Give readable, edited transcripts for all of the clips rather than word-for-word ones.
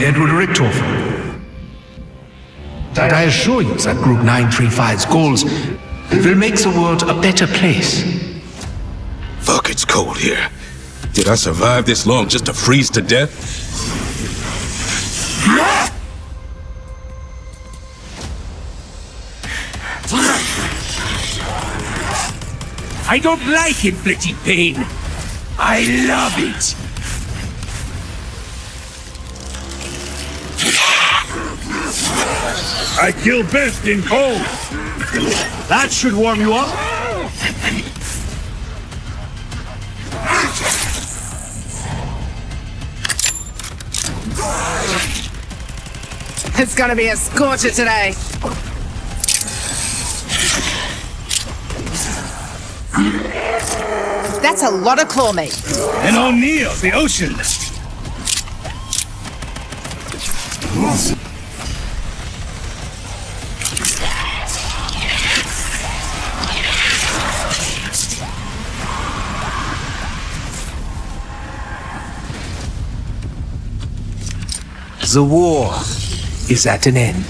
Edward Richtofen. And I assure you that Group 935's goals will make the world a better place. Fuck, it's cold here. Did I survive this long just to freeze to death? I don't like inflicting pain. I love it. I kill best in cold. That should warm you up. It's gonna be a scorcher today. That's a lot of claw meat. And O'Neill, the ocean. The war is at an end.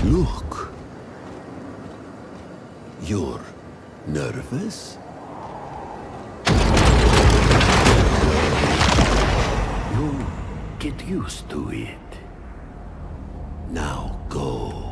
Look. You're nervous? You get used to it. Now go.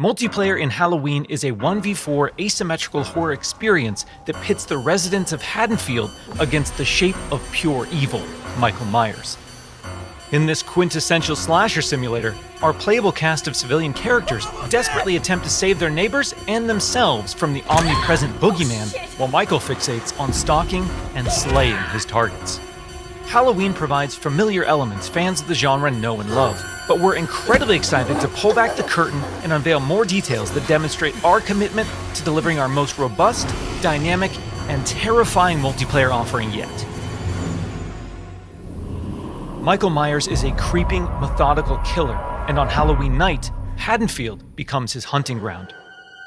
Multiplayer in Halloween is a 1v4 asymmetrical horror experience that pits the residents of Haddonfield against the shape of pure evil, Michael Myers. In this quintessential slasher simulator, our playable cast of civilian characters desperately attempt to save their neighbors and themselves from the omnipresent boogeyman, while Michael fixates on stalking and slaying his targets. Halloween provides familiar elements fans of the genre know and love, but we're incredibly excited to pull back the curtain and unveil more details that demonstrate our commitment to delivering our most robust, dynamic, and terrifying multiplayer offering yet. Michael Myers is a creeping, methodical killer, and on Halloween night, Haddonfield becomes his hunting ground.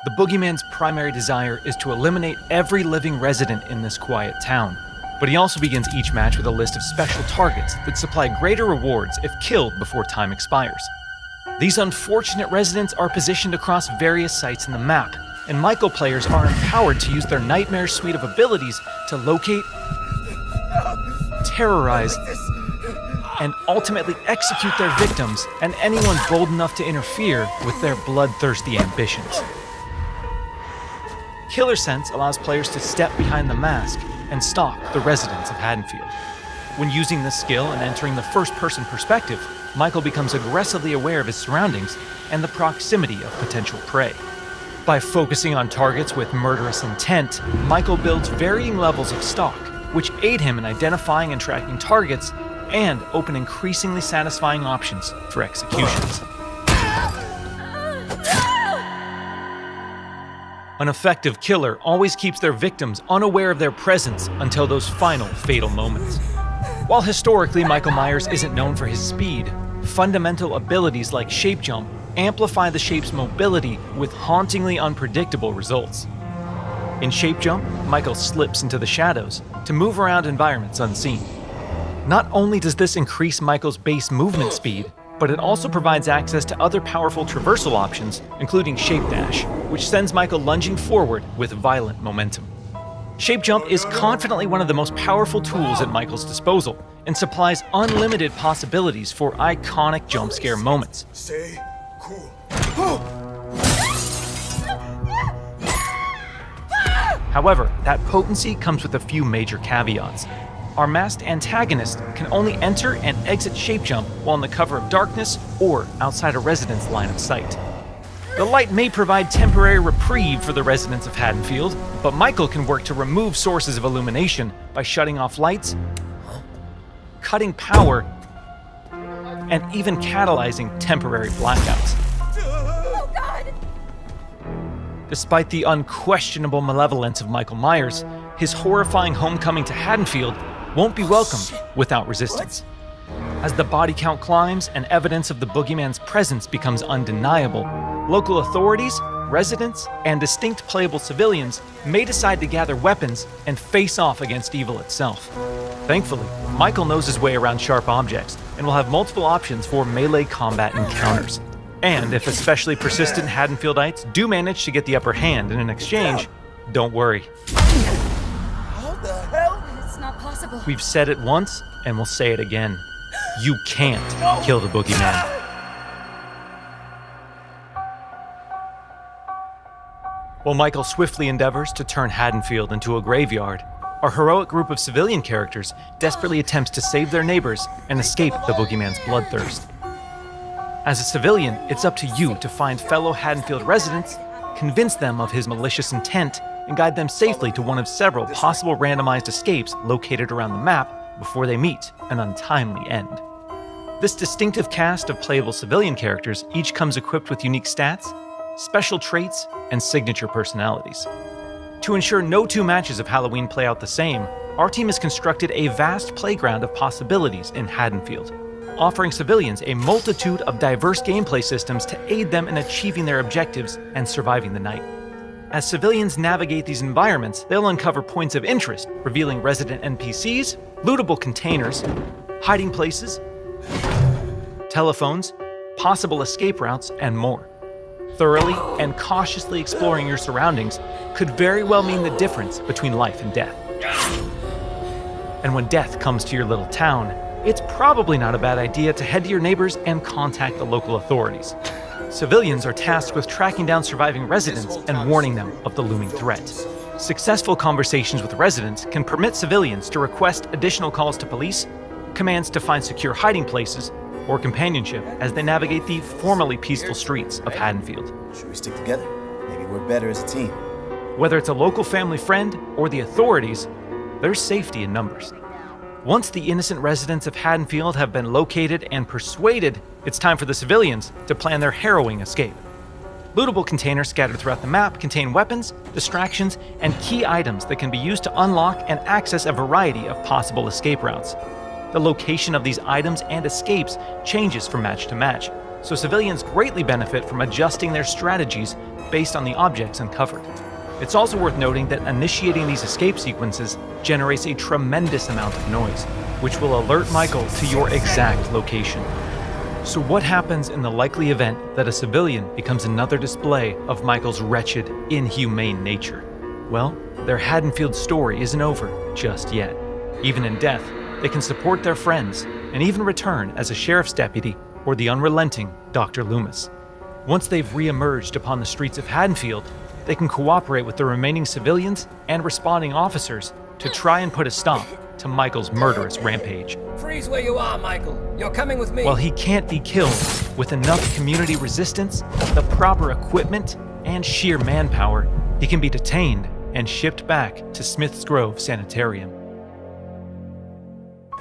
The boogeyman's primary desire is to eliminate every living resident in this quiet town, but he also begins each match with a list of special targets that supply greater rewards if killed before time expires. These unfortunate residents are positioned across various sites in the map, and Michael players are empowered to use their nightmare suite of abilities to locate, terrorize, and ultimately execute their victims and anyone bold enough to interfere with their bloodthirsty ambitions. Killer Sense allows players to step behind the mask and stalk the residents of Haddonfield. When using this skill and entering the first-person perspective, Michael becomes aggressively aware of his surroundings and the proximity of potential prey. By focusing on targets with murderous intent, Michael builds varying levels of stalk, which aid him in identifying and tracking targets and open increasingly satisfying options for executions. An effective killer always keeps their victims unaware of their presence until those final fatal moments. While historically Michael Myers isn't known for his speed, fundamental abilities like shape jump amplify the shape's mobility with hauntingly unpredictable results. In shape jump, Michael slips into the shadows to move around environments unseen. Not only does this increase Michael's base movement speed, but it also provides access to other powerful traversal options, including Shape Dash, which sends Michael lunging forward with violent momentum. Shape Jump is confidently one of the most powerful tools at Michael's disposal, and supplies unlimited possibilities for iconic jump scare moments. Stay cool. However, that potency comes with a few major caveats. Our masked antagonist can only enter and exit Shape Jump while in the cover of darkness or outside a resident's line of sight. The light may provide temporary reprieve for the residents of Haddonfield, but Michael can work to remove sources of illumination by shutting off lights, cutting power, and even catalyzing temporary blackouts. Oh God! Despite the unquestionable malevolence of Michael Myers, his horrifying homecoming to Haddonfield won't be welcomed without resistance. As the body count climbs and evidence of the boogeyman's presence becomes undeniable, local authorities, residents, and distinct playable civilians may decide to gather weapons and face off against evil itself. Thankfully, Michael knows his way around sharp objects and will have multiple options for melee combat encounters. And if especially persistent Haddonfieldites do manage to get the upper hand in an exchange, don't worry. How the hell? It's not possible. We've said it once, and we'll say it again. You can't kill the boogeyman. While Michael swiftly endeavors to turn Haddonfield into a graveyard, our heroic group of civilian characters desperately attempts to save their neighbors and escape the boogeyman's bloodthirst. As a civilian, it's up to you to find fellow Haddonfield residents, convince them of his malicious intent, and guide them safely to one of several possible randomized escapes located around the map before they meet an untimely end. This distinctive cast of playable civilian characters each comes equipped with unique stats, special traits, and signature personalities. To ensure no two matches of Halloween play out the same, our team has constructed a vast playground of possibilities in Haddonfield, offering civilians a multitude of diverse gameplay systems to aid them in achieving their objectives and surviving the night. As civilians navigate these environments, they'll uncover points of interest, revealing resident NPCs, lootable containers, hiding places, telephones, possible escape routes, and more. Thoroughly and cautiously exploring your surroundings could very well mean the difference between life and death. And when death comes to your little town, it's probably not a bad idea to head to your neighbors and contact the local authorities. Civilians are tasked with tracking down surviving residents and warning them of the looming threat. Successful conversations with residents can permit civilians to request additional calls to police, commands to find secure hiding places, or companionship as they navigate the formerly peaceful streets of Haddonfield. Should we stick together? Maybe work better as a team. Whether it's a local family friend or the authorities, there's safety in numbers. Once the innocent residents of Haddonfield have been located and persuaded, it's time for the civilians to plan their harrowing escape. Lootable containers scattered throughout the map contain weapons, distractions, and key items that can be used to unlock and access a variety of possible escape routes. The location of these items and escapes changes from match to match, so civilians greatly benefit from adjusting their strategies based on the objects uncovered. It's also worth noting that initiating these escape sequences generates a tremendous amount of noise, which will alert Michael to your exact location. So what happens in the likely event that a civilian becomes another display of Michael's wretched, inhumane nature? Well, their Haddonfield story isn't over just yet. Even in death, they can support their friends and even return as a sheriff's deputy or the unrelenting Dr. Loomis. Once they've re-emerged upon the streets of Haddonfield, they can cooperate with the remaining civilians and responding officers to try and put a stop to Michael's murderous rampage. Freeze where you are, Michael. You're coming with me. While he can't be killed, with enough community resistance, the proper equipment, and sheer manpower, he can be detained and shipped back to Smith's Grove Sanitarium.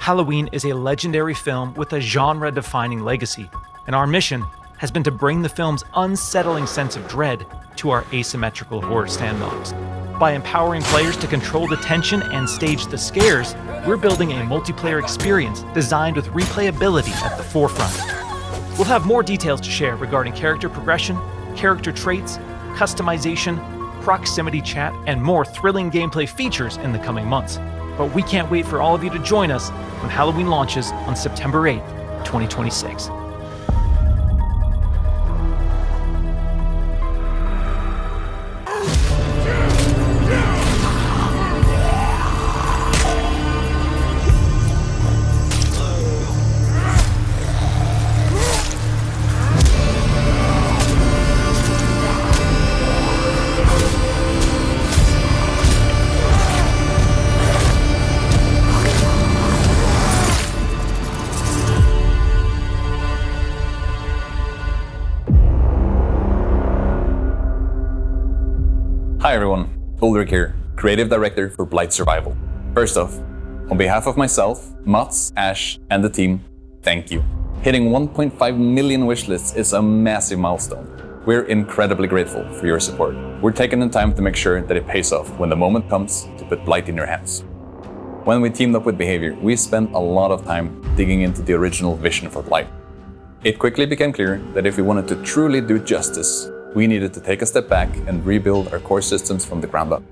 Halloween is a legendary film with a genre-defining legacy, and our mission has been to bring the film's unsettling sense of dread to our asymmetrical horror sandbox. By empowering players to control the tension and stage the scares, we're building a multiplayer experience designed with replayability at the forefront. We'll have more details to share regarding character progression, character traits, customization, proximity chat, and more thrilling gameplay features in the coming months. But we can't wait for all of you to join us when Halloween launches on September 8th, 2026. Hi everyone, Ulrich here, Creative Director for Blight Survival. First off, on behalf of myself, Mats, Ash, and the team, thank you. Hitting 1.5 million wishlists is a massive milestone. We're incredibly grateful for your support. We're taking the time to make sure that it pays off when the moment comes to put Blight in your hands. When we teamed up with Behavior, we spent a lot of time digging into the original vision for Blight. It quickly became clear that if we wanted to truly do justice, we needed to take a step back and rebuild our core systems from the ground up.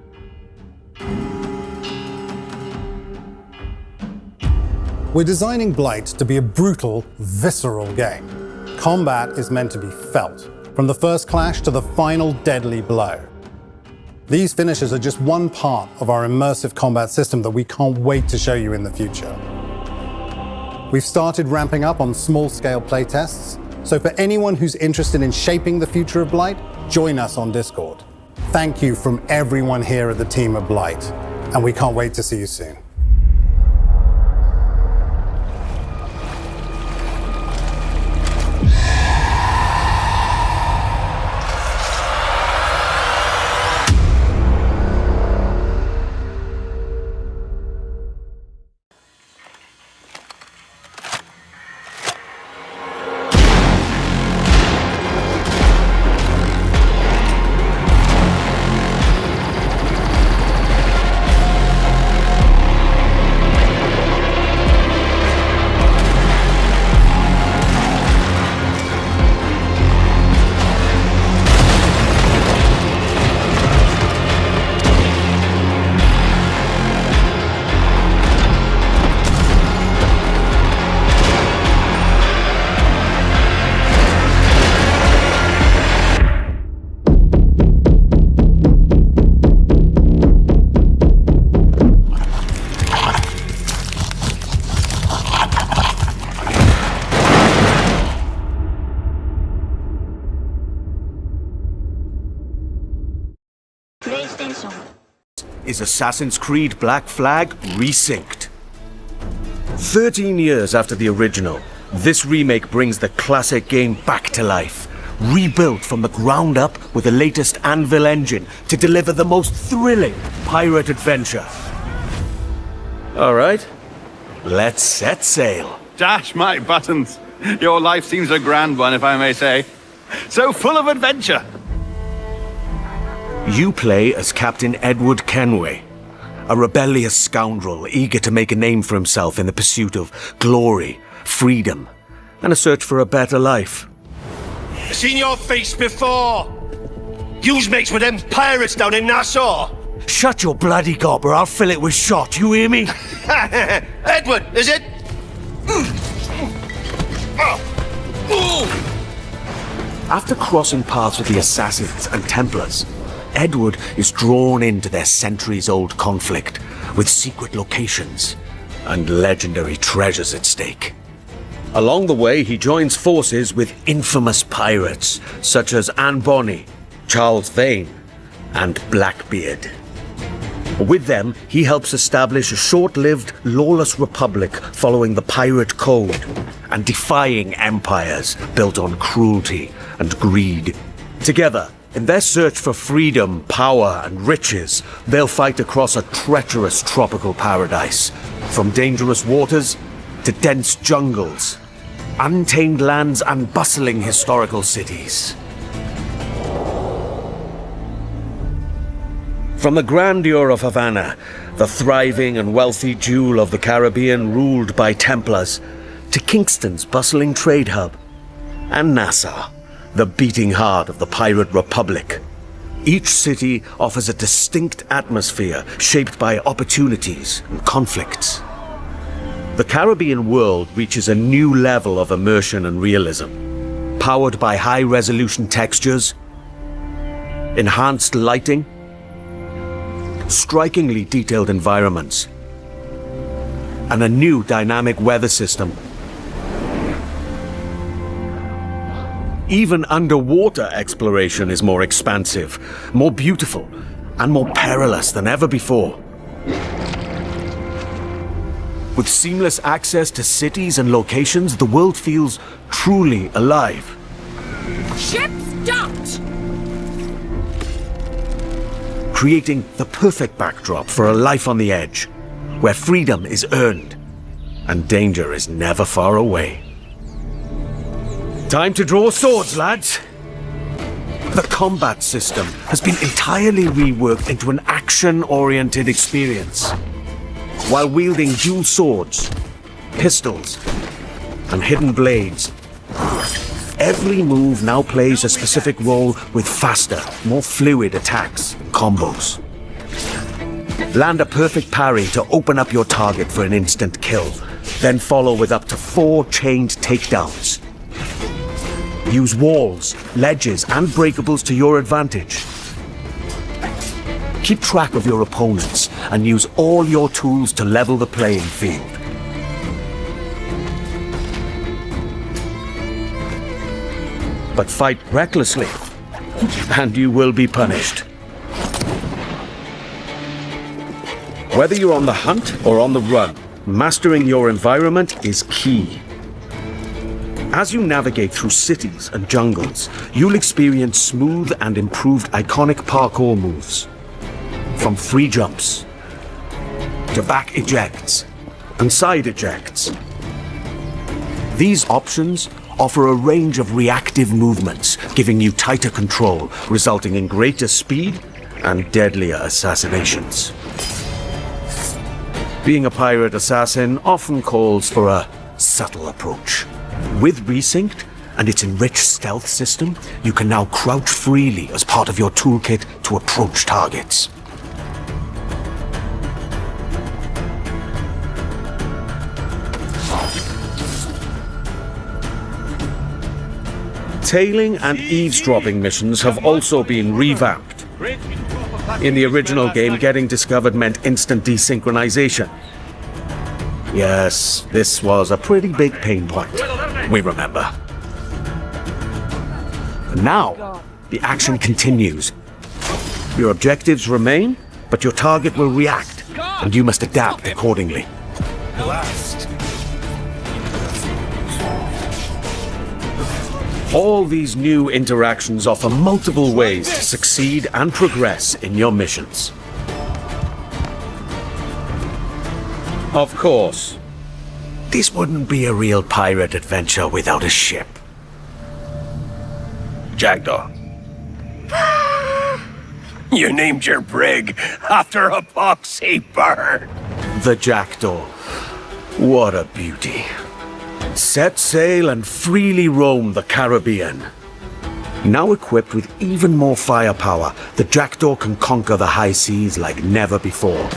We're designing Blight to be a brutal, visceral game. Combat is meant to be felt, from the first clash to the final deadly blow. These finishes are just one part of our immersive combat system that we can't wait to show you in the future. We've started ramping up on small-scale playtests, so for anyone who's interested in shaping the future of Blight, join us on Discord. Thank you from everyone here at the team at Blight, and we can't wait to see you soon. Is Assassin's Creed Black Flag Resynced. 13 years after the original, this remake brings the classic game back to life, rebuilt from the ground up with the latest Anvil engine to deliver the most thrilling pirate adventure. Alright, let's set sail. Dash my buttons. Your life seems a grand one, if I may say. So full of adventure. You play as Captain Edward Kenway, a rebellious scoundrel eager to make a name for himself in the pursuit of glory, freedom, and a search for a better life. I've seen your face before. You's mates with them pirates down in Nassau. Shut your bloody gob or I'll fill it with shot, you hear me? Edward, is it? After crossing paths with the Assassins and Templars, Edward is drawn into their centuries-old conflict with secret locations and legendary treasures at stake. Along the way, he joins forces with infamous pirates such as Anne Bonny, Charles Vane, and Blackbeard. With them, he helps establish a short-lived, lawless republic following the pirate code and defying empires built on cruelty and greed. Together, in their search for freedom, power, and riches, they'll fight across a treacherous tropical paradise, from dangerous waters to dense jungles, untamed lands, and bustling historical cities. From the grandeur of Havana, the thriving and wealthy jewel of the Caribbean ruled by Templars, to Kingston's bustling trade hub, and Nassau, the beating heart of the Pirate Republic. Each city offers a distinct atmosphere shaped by opportunities and conflicts. The Caribbean world reaches a new level of immersion and realism, powered by high-resolution textures, enhanced lighting, strikingly detailed environments, and a new dynamic weather system. Even underwater exploration is more expansive, more beautiful, and more perilous than ever before. With seamless access to cities and locations, the world feels truly alive. Ship's docked! Creating the perfect backdrop for a life on the edge, where freedom is earned and danger is never far away. Time to draw swords, lads! The combat system has been entirely reworked into an action-oriented experience. While wielding dual swords, pistols, and hidden blades, every move now plays a specific role with faster, more fluid attacks and combos. Land a perfect parry to open up your target for an instant kill, then follow with up to 4 chained takedowns. Use walls, ledges, and breakables to your advantage. Keep track of your opponents and use all your tools to level the playing field. But fight recklessly, and you will be punished. Whether you're on the hunt or on the run, mastering your environment is key. As you navigate through cities and jungles, you'll experience smooth and improved iconic parkour moves. From free jumps, to back ejects, and side ejects. These options offer a range of reactive movements, giving you tighter control, resulting in greater speed and deadlier assassinations. Being a pirate assassin often calls for a subtle approach. With Resynced and its enriched stealth system, you can now crouch freely as part of your toolkit to approach targets. Tailing and eavesdropping missions have also been revamped. In the original game, getting discovered meant instant desynchronization. Yes, this was a pretty big pain point. We remember. Now, the action continues. Your objectives remain, but your target will react, and you must adapt accordingly. All these new interactions offer multiple ways to succeed and progress in your missions. Of course, this wouldn't be a real pirate adventure without a ship. Jackdaw. You named your brig after a boxy bird. The Jackdaw. What a beauty. Set sail and freely roam the Caribbean. Now equipped with even more firepower, the Jackdaw can conquer the high seas like never before.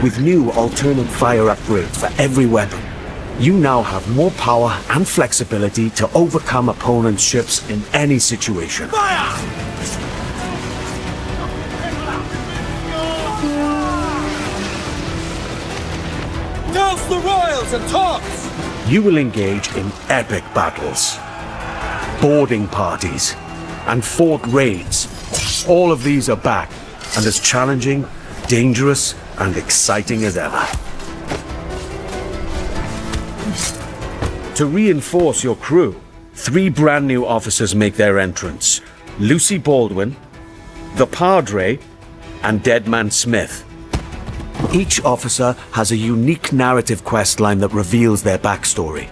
With new alternate fire upgrades for every weapon, you now have more power and flexibility to overcome opponents' ships in any situation. Fire! Douse the royals and tops! You will engage in epic battles, boarding parties, and fort raids. All of these are back and as challenging, dangerous, and exciting as ever. To reinforce your crew, 3 brand new officers make their entrance. Lucy Baldwin, the Padre, and Deadman Smith. Each officer has a unique narrative questline that reveals their backstory.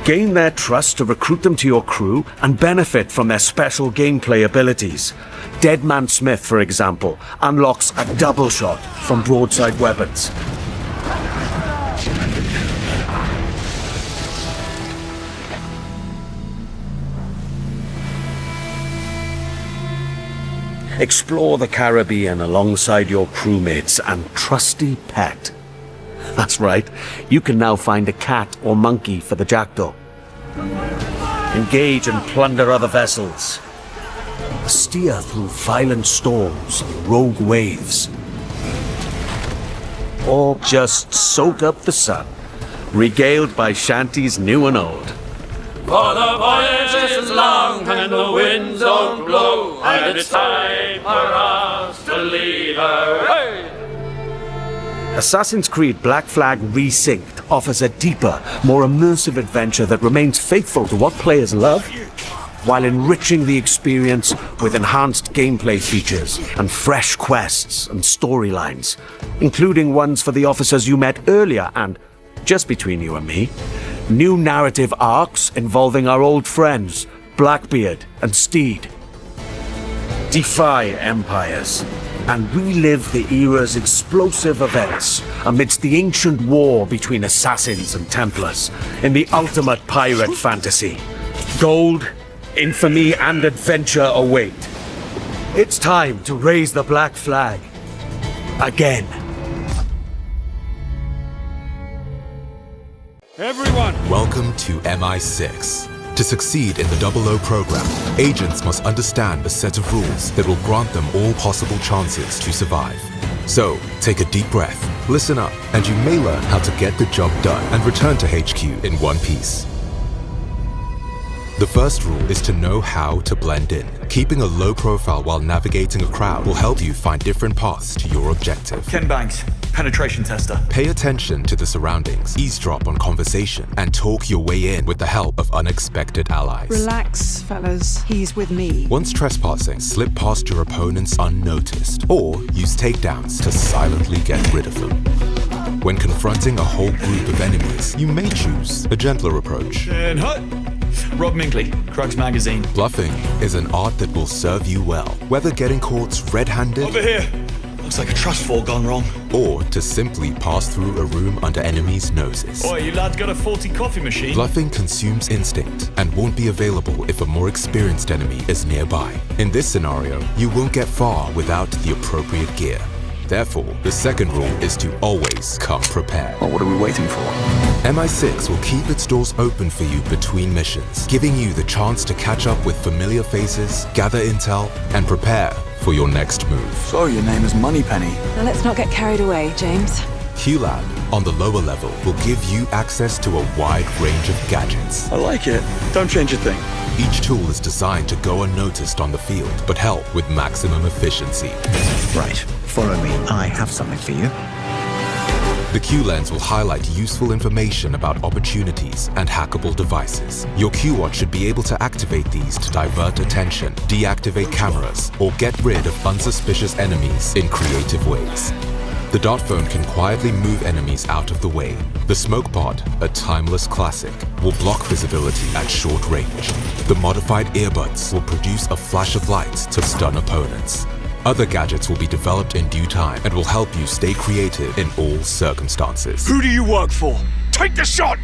Gain their trust to recruit them to your crew and benefit from their special gameplay abilities. Deadman Smith, for example, unlocks a double shot from broadside weapons. Explore the Caribbean alongside your crewmates and trusty pet. That's right, you can now find a cat or monkey for the Jackdaw. Engage and plunder other vessels. Steer through violent storms and rogue waves. Or just soak up the sun, regaled by shanties new and old. For the voyage is long and the winds don't blow, and it's time for us to leave her. Hey! Assassin's Creed Black Flag Resynced offers a deeper, more immersive adventure that remains faithful to what players love, while enriching the experience with enhanced gameplay features and fresh quests and storylines, including ones for the officers you met earlier and, just between you and me, new narrative arcs involving our old friends, Blackbeard and Steed. Defy empires and relive the era's explosive events amidst the ancient war between assassins and Templars in the ultimate pirate fantasy. Gold, infamy, and adventure await. It's time to raise the black flag. Again. Everyone! Welcome to MI6. To succeed in the 00 program, agents must understand a set of rules that will grant them all possible chances to survive. So, take a deep breath, listen up, and you may learn how to get the job done and return to HQ in one piece. The first rule is to know how to blend in. Keeping a low profile while navigating a crowd will help you find different paths to your objective. Ken Banks, penetration tester. Pay attention to the surroundings, eavesdrop on conversation, and talk your way in with the help of unexpected allies. Relax, fellas. He's with me. Once trespassing, slip past your opponents unnoticed, or use takedowns to silently get rid of them. When confronting a whole group of enemies, you may choose a gentler approach. And hut! Rob Minkley, Crux Magazine. Bluffing is an art that will serve you well, whether getting caught red-handed... Over here! Looks like a trust fall gone wrong. Or to simply pass through a room under enemies' noses. Oi, you lads got a faulty coffee machine? Bluffing consumes instinct and won't be available if a more experienced enemy is nearby. In this scenario, you won't get far without the appropriate gear. Therefore, the second rule is to always come prepared. Well, what are we waiting for? MI6 will keep its doors open for you between missions, giving you the chance to catch up with familiar faces, gather intel, and prepare for your next move. So, your name is Moneypenny. Now let's not get carried away, James. QLab, on the lower level, will give you access to a wide range of gadgets. I like it. Don't change a thing. Each tool is designed to go unnoticed on the field, but help with maximum efficiency. Right, follow me. I have something for you. The Q-Lens will highlight useful information about opportunities and hackable devices. Your Q-Watch should be able to activate these to divert attention, deactivate cameras, or get rid of unsuspicious enemies in creative ways. The dot phone can quietly move enemies out of the way. The smoke pod, a timeless classic, will block visibility at short range. The modified earbuds will produce a flash of light to stun opponents. Other gadgets will be developed in due time and will help you stay creative in all circumstances. Who do you work for? Take the shot!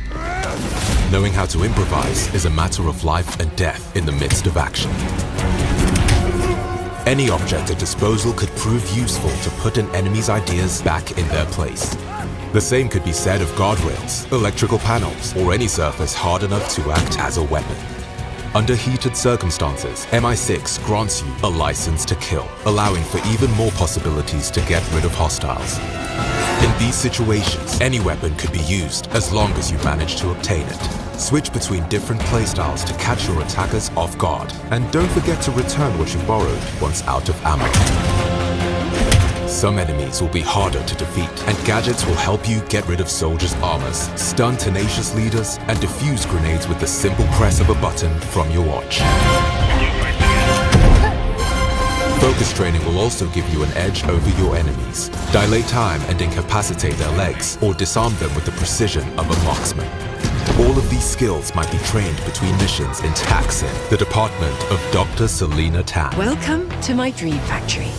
Knowing how to improvise is a matter of life and death in the midst of action. Any object at disposal could prove useful to put an enemy's ideas back in their place. The same could be said of guardrails, electrical panels, or any surface hard enough to act as a weapon. Under heated circumstances, MI6 grants you a license to kill, allowing for even more possibilities to get rid of hostiles. In these situations, any weapon could be used as long as you manage to obtain it. Switch between different playstyles to catch your attackers off guard, and don't forget to return what you borrowed once out of ammo. Some enemies will be harder to defeat, and gadgets will help you get rid of soldiers' armors, stun tenacious leaders, and defuse grenades with the simple press of a button from your watch. Focus training will also give you an edge over your enemies. Dilate time and incapacitate their legs, or disarm them with the precision of a marksman. All of these skills might be trained between missions in Taksim, the department of Dr. Selena Tan. Welcome to my dream factory.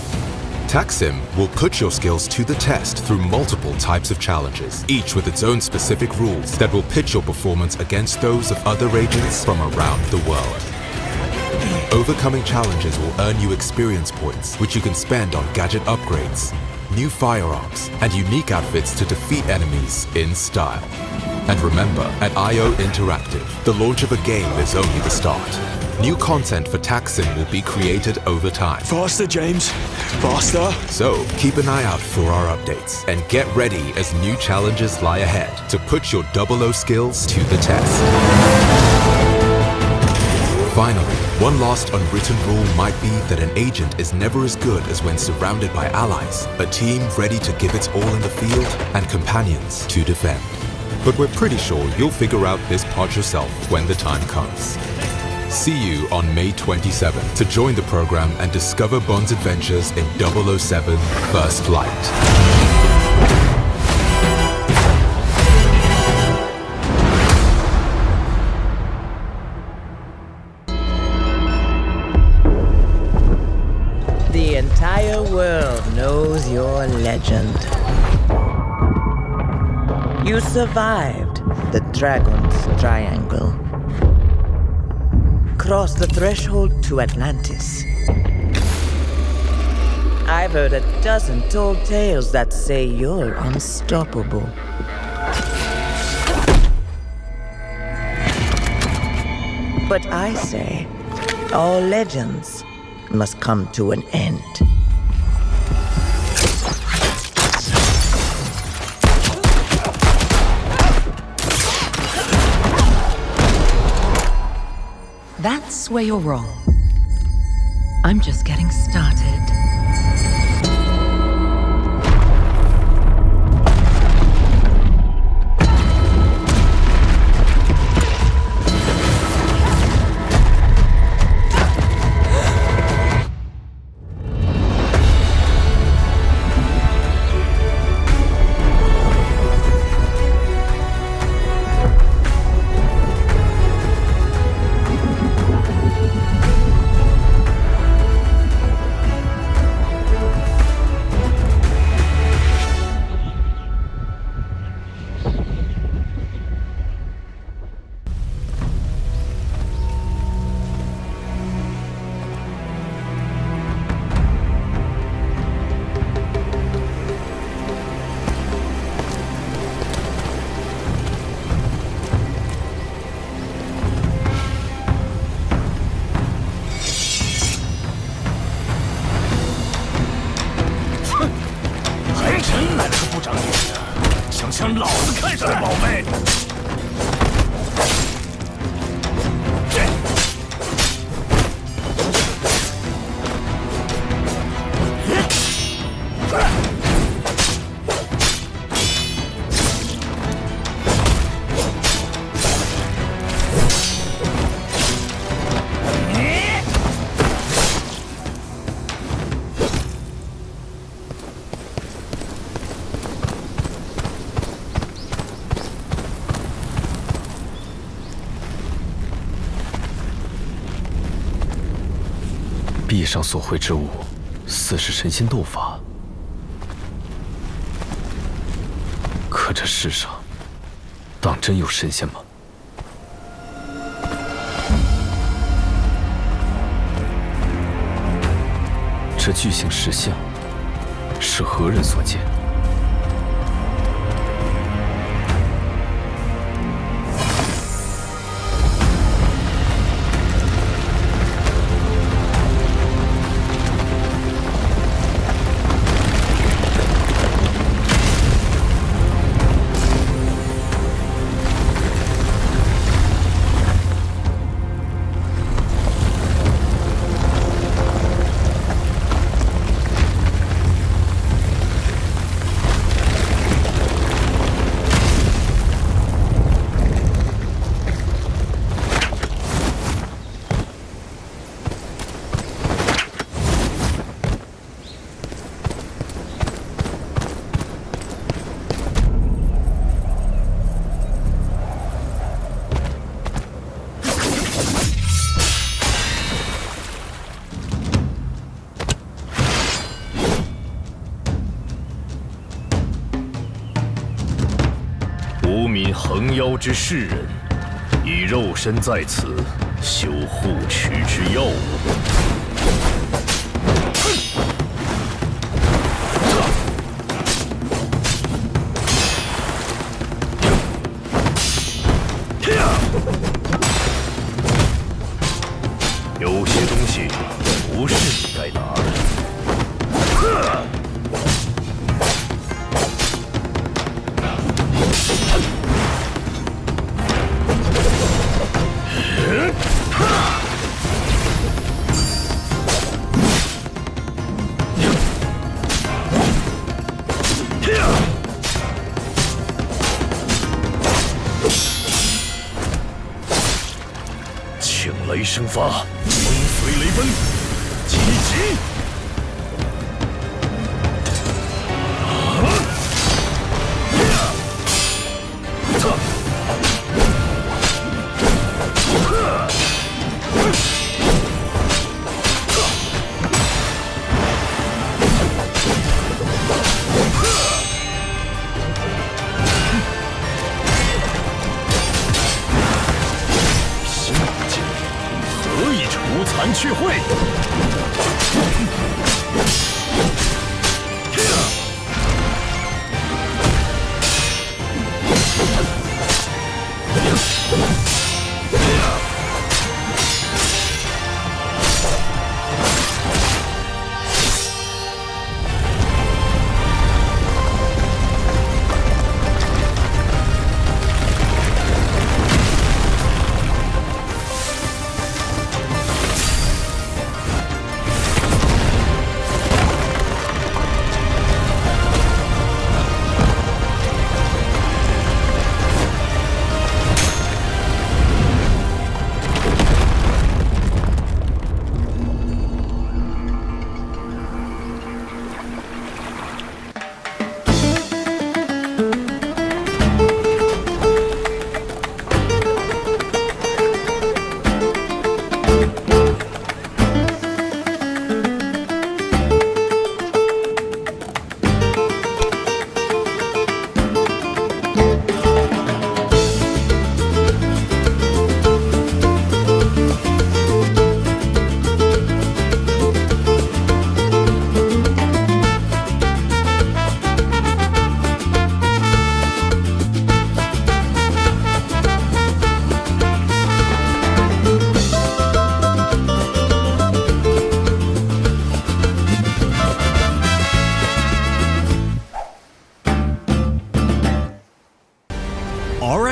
Taksim will put your skills to the test through multiple types of challenges, each with its own specific rules that will pitch your performance against those of other agents from around the world. Overcoming challenges will earn you experience points, which you can spend on gadget upgrades, new firearms, and unique outfits to defeat enemies in style. And remember, at IO Interactive, the launch of a game is only the start. New content for Taksim will be created over time. Faster, James. Faster. So, keep an eye out for our updates, and get ready as new challenges lie ahead to put your 00 skills to the test. Finally, one last unwritten rule might be that an agent is never as good as when surrounded by allies, a team ready to give its all in the field, and companions to defend. But we're pretty sure you'll figure out this part yourself when the time comes. See you on May 27 to join the program and discover Bond's adventures in 007 First Light. The entire world knows your legend. You survived the Dragon's Triangle. Crossed the threshold to Atlantis. I've heard a dozen told tales that say you're unstoppable. But I say, all legends must come to an end. That's where you're wrong. I'm just getting started.壁上所绘之物，似是神仙斗法，可这世上当真有神仙吗？这巨型石像是何人所建？无名横妖之世人，以肉身在此，修护持之药物。有些东西不是你该拿的。雷声发，风随雷奔，急急！去会。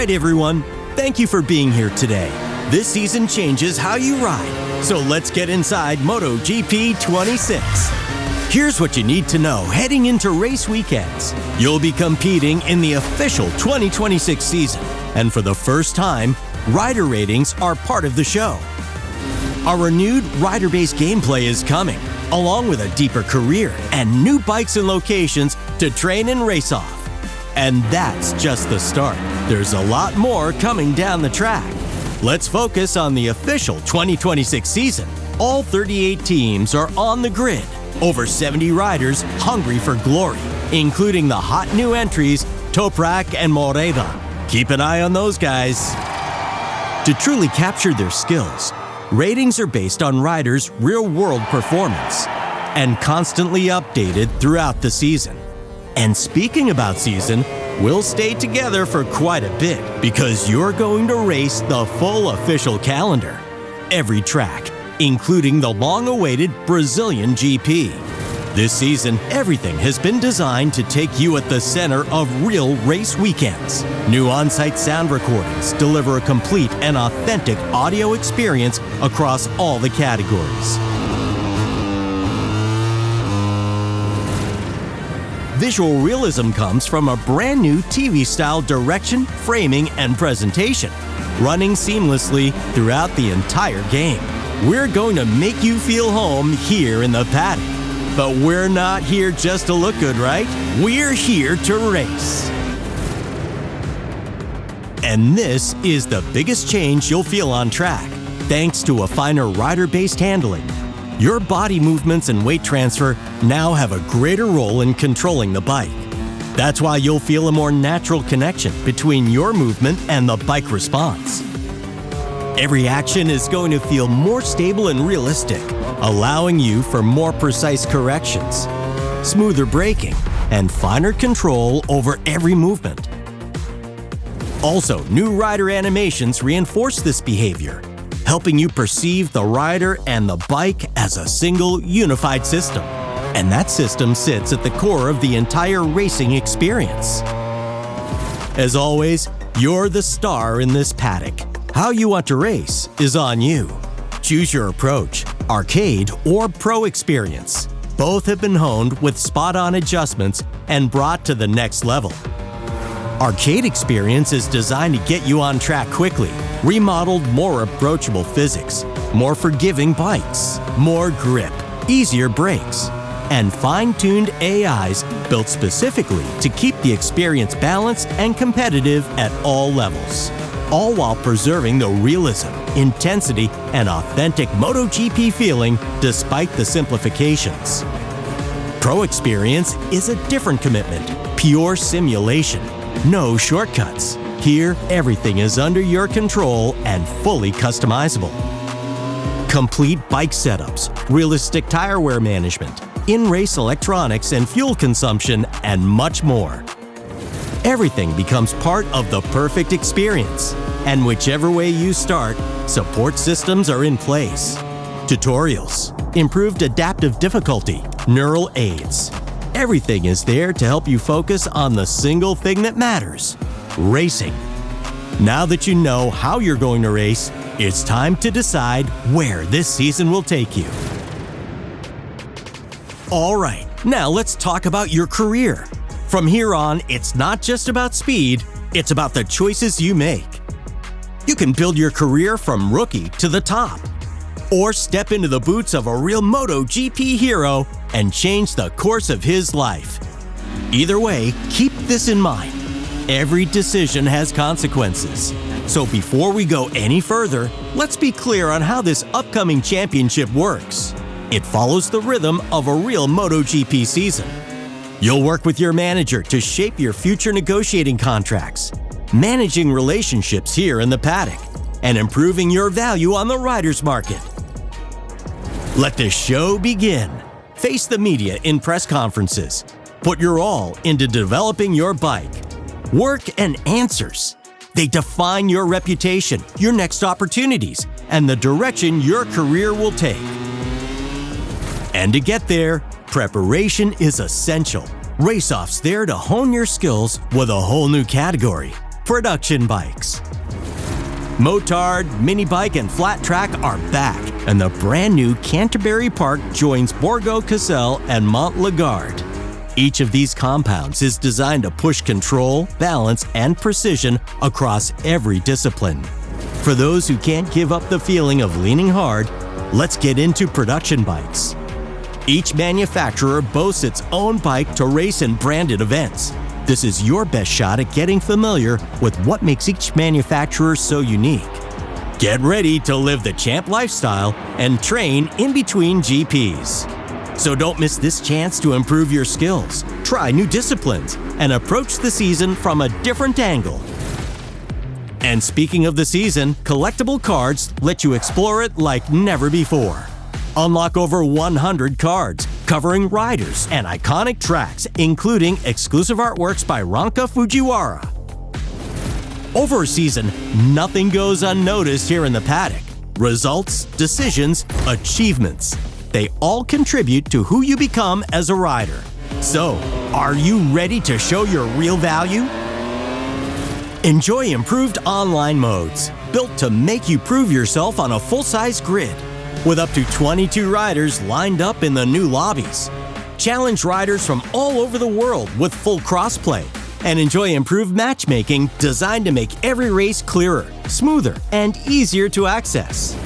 Everyone, thank you for being here today. This season changes how you ride, so let's get inside MotoGP 26. Here's what you need to know heading into race weekends. You'll be competing in the official 2026 season, and for the first time, rider ratings are part of the show. Our renewed rider-based gameplay is coming, along with a deeper career and new bikes and locations to train and race off. And that's just the start. There's a lot more coming down the track. Let's focus on the official 2026 season. All 38 teams are on the grid, Over 70 riders hungry for glory, including the hot new entries Totenreich and Moreda. Keep an eye on those guys. To truly capture their skills, ratings are based on riders' real-world performance and constantly updated throughout the season. And speaking about season, we'll stay together for quite a bit because you're going to race the full official calendar. Every track, including the long-awaited Brazilian GP. This season, everything has been designed to take you at the center of real race weekends. New on-site sound recordings deliver a complete and authentic audio experience across all the categories. Visual realism comes from a brand new TV-style direction, framing, and presentation, running seamlessly throughout the entire game. We're going to make you feel home here in the paddock. But we're not here just to look good, right? We're here to race. And this is the biggest change you'll feel on track, thanks to a finer rider-based handling. Your body movements and weight transfer now have a greater role in controlling the bike. That's why you'll feel a more natural connection between your movement and the bike response. Every action is going to feel more stable and realistic, allowing you for more precise corrections, smoother braking, and finer control over every movement. Also, new rider animations reinforce this behavior, helping you perceive the rider and the bike as a single, unified system. And that system sits at the core of the entire racing experience. As always, you're the star in this paddock. How you want to race is on you. Choose your approach, arcade or pro experience. Both have been honed with spot-on adjustments and brought to the next level. Arcade experience is designed to get you on track quickly, remodeled more approachable physics, more forgiving bikes, more grip, easier brakes, and fine-tuned AIs built specifically to keep the experience balanced and competitive at all levels, all while preserving the realism, intensity, and authentic MotoGP feeling despite the simplifications. Pro Experience is a different commitment, pure simulation, no shortcuts. Here, everything is under your control and fully customizable. Complete bike setups, realistic tire wear management, in-race electronics and fuel consumption, and much more. Everything becomes part of the perfect experience, and whichever way you start, support systems are in place. Tutorials, improved adaptive difficulty, neural aids. Everything is there to help you focus on the single thing that matters: racing. Now that you know how you're going to race, it's time to decide where this season will take you. All right, now let's talk about your career. From here on, it's not just about speed, it's about the choices you make. You can build your career from rookie to the top, or step into the boots of a real MotoGP hero and change the course of his life. Either way, keep this in mind. Every decision has consequences. So before we go any further, let's be clear on how this upcoming championship works. It follows the rhythm of a real MotoGP season. You'll work with your manager to shape your future negotiating contracts, managing relationships here in the paddock, and improving your value on the riders' market. Let the show begin. Face the media in press conferences. Put your all into developing your bike. Work and answers. They define your reputation, your next opportunities, and the direction your career will take. And to get there, preparation is essential. Race-Off's there to hone your skills with a whole new category: production bikes. Motard, mini bike, and flat track are back, and the brand new Canterbury Park joins Borgo Casale and Montlagarde. Each of these compounds is designed to push control, balance, and precision across every discipline. For those who can't give up the feeling of leaning hard, let's get into production bikes. Each manufacturer boasts its own bike to race in branded events. This is your best shot at getting familiar with what makes each manufacturer so unique. Get ready to live the champ lifestyle and train in between GPs. So don't miss this chance to improve your skills, try new disciplines, and approach the season from a different angle. And speaking of the season, collectible cards let you explore it like never before. Unlock over 100 cards, covering riders and iconic tracks, including exclusive artworks by Ranka Fujiwara. Over a season, nothing goes unnoticed here in the paddock. Results, decisions, achievements. They all contribute to who you become as a rider. So, are you ready to show your real value? Enjoy improved online modes, built to make you prove yourself on a full-size grid, with up to 22 riders lined up in the new lobbies. Challenge riders from all over the world with full crossplay, and enjoy improved matchmaking designed to make every race clearer, smoother, and easier to access.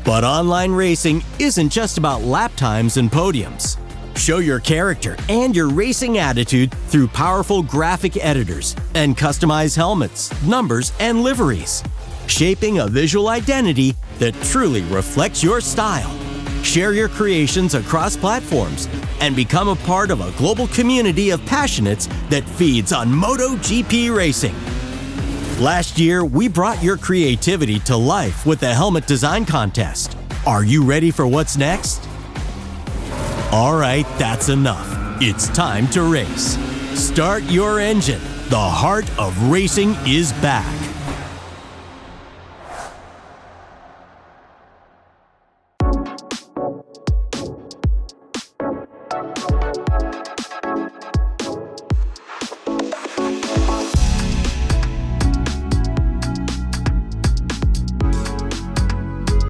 But online racing isn't just about lap times and podiums. Show your character and your racing attitude through powerful graphic editors and customize helmets, numbers, and liveries, shaping a visual identity that truly reflects your style. Share your creations across platforms and become a part of a global community of passionates that feeds on MotoGP racing. Last year, we brought your creativity to life with the Helmet Design Contest. Are you ready for what's next? All right, that's enough. It's time to race. Start your engine. The heart of racing is back.